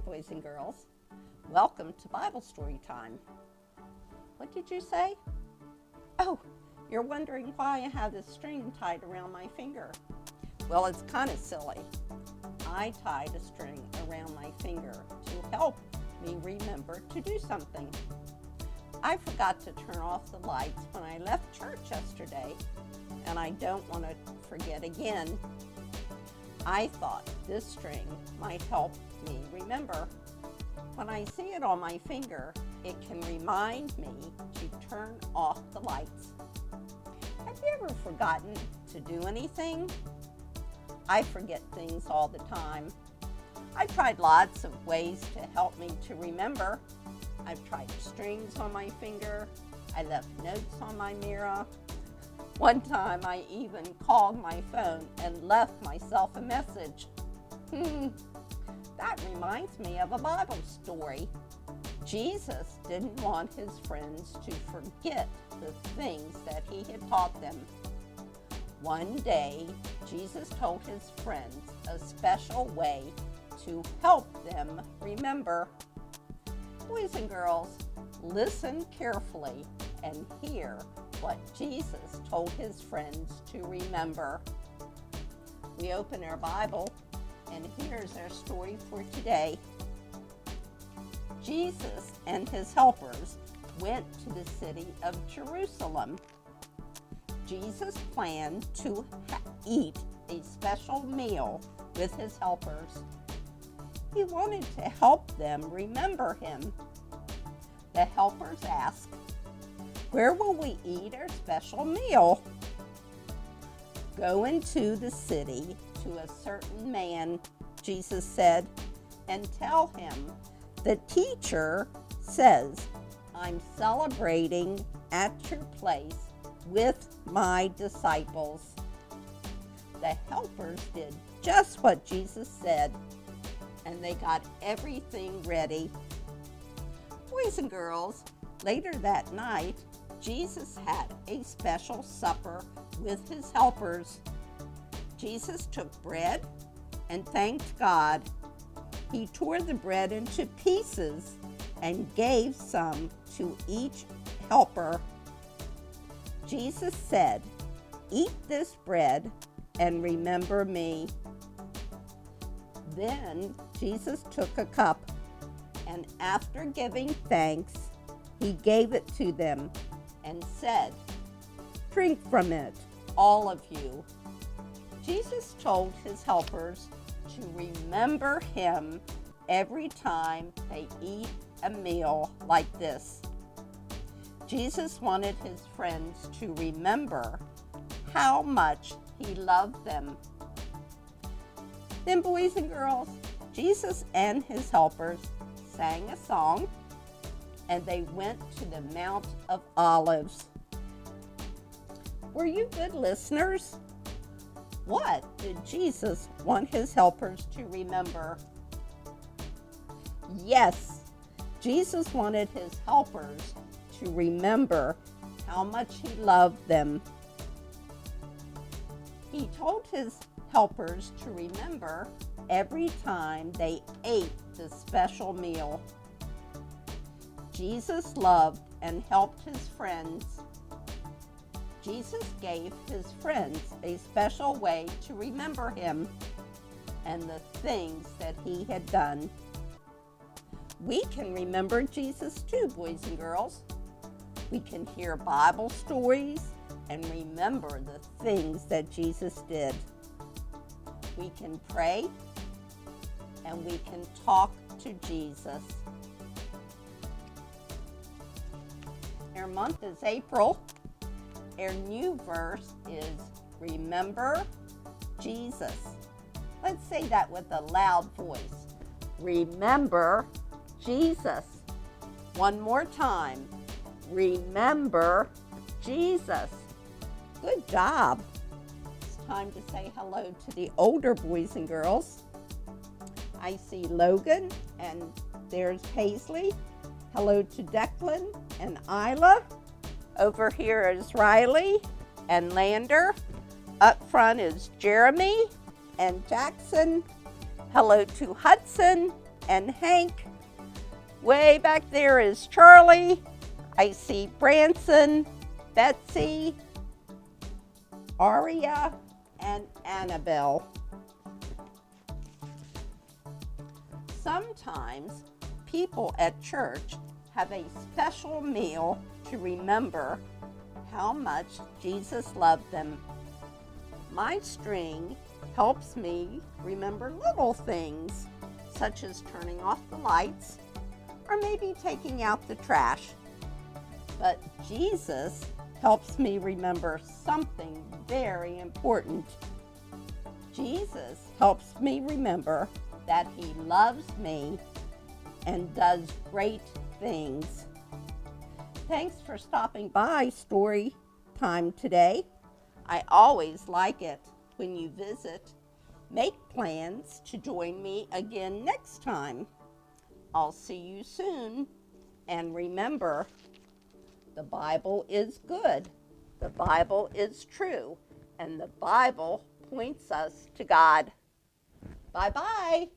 boys and girls. Welcome to Bible Story Time. What did you say? Oh, you're wondering why I have this string tied around my finger. Well, it's kind of silly. I tied a string around my finger to help me remember to do something. I forgot to turn off the lights when I left church yesterday, and I don't want to forget again. I thought this string might help me remember. When I see it on my finger, it can remind me to turn off the lights. Have you ever forgotten to do anything? I forget things all the time. I've tried lots of ways to help me to remember. I've tried strings on my finger. I left notes on my mirror. One time I even called my phone and left myself a message. That reminds me of a Bible story. Jesus didn't want his friends to forget the things that he had taught them. One day, Jesus told his friends a special way to help them remember. Boys and girls, listen carefully and hear what Jesus told his friends to remember. We open our Bible, and here's our story for today. Jesus and his helpers went to the city of Jerusalem. Jesus planned to eat a special meal with his helpers. He wanted to help them remember him. The helpers asked, "Where will we eat our special meal?" "Go into the city to a certain man," Jesus said, "and tell him, 'The teacher says, I'm celebrating at your place with my disciples.'" The helpers did just what Jesus said, and they got everything ready. Boys and girls, later that night, Jesus had a special supper with his helpers. Jesus took bread and thanked God. He tore the bread into pieces and gave some to each helper. Jesus said, "Eat this bread and remember me." Then Jesus took a cup, and after giving thanks, he gave it to them and said, "Drink from it, all of you." Jesus told his helpers to remember him every time they eat a meal like this. Jesus wanted his friends to remember how much he loved them. Then, boys and girls, Jesus and his helpers sang a song, and they went to the Mount of Olives. Were you good listeners? What did Jesus want his helpers to remember? Yes, Jesus wanted his helpers to remember how much he loved them. He told his helpers to remember every time they ate the special meal. Jesus loved and helped his friends. Jesus gave his friends a special way to remember him and the things that he had done. We can remember Jesus too, boys and girls. We can hear Bible stories and remember the things that Jesus did. We can pray and we can talk to Jesus. Our month is April. Our new verse is Remember Jesus. Let's say that with a loud voice. Remember Jesus. One more time. Remember Jesus. Good job. It's time to say hello to the older boys and girls. I see Logan, and there's Paisley. Hello to Declan and Isla. Over here is Riley and Lander. Up front is Jeremy and Jackson. Hello to Hudson and Hank. Way back there is Charlie. I see Branson, Betsy, Aria, and Annabelle. Sometimes people at church have a special meal to remember how much Jesus loved them. My string helps me remember little things, such as turning off the lights or maybe taking out the trash. But Jesus helps me remember something very important. Jesus helps me remember that he loves me and does great things. Thanks for stopping by Story Time today. I always like it when you visit. Make plans to join me again next time. I'll see you soon. And remember, the Bible is good, the Bible is true, and the Bible points us to God. Bye-bye.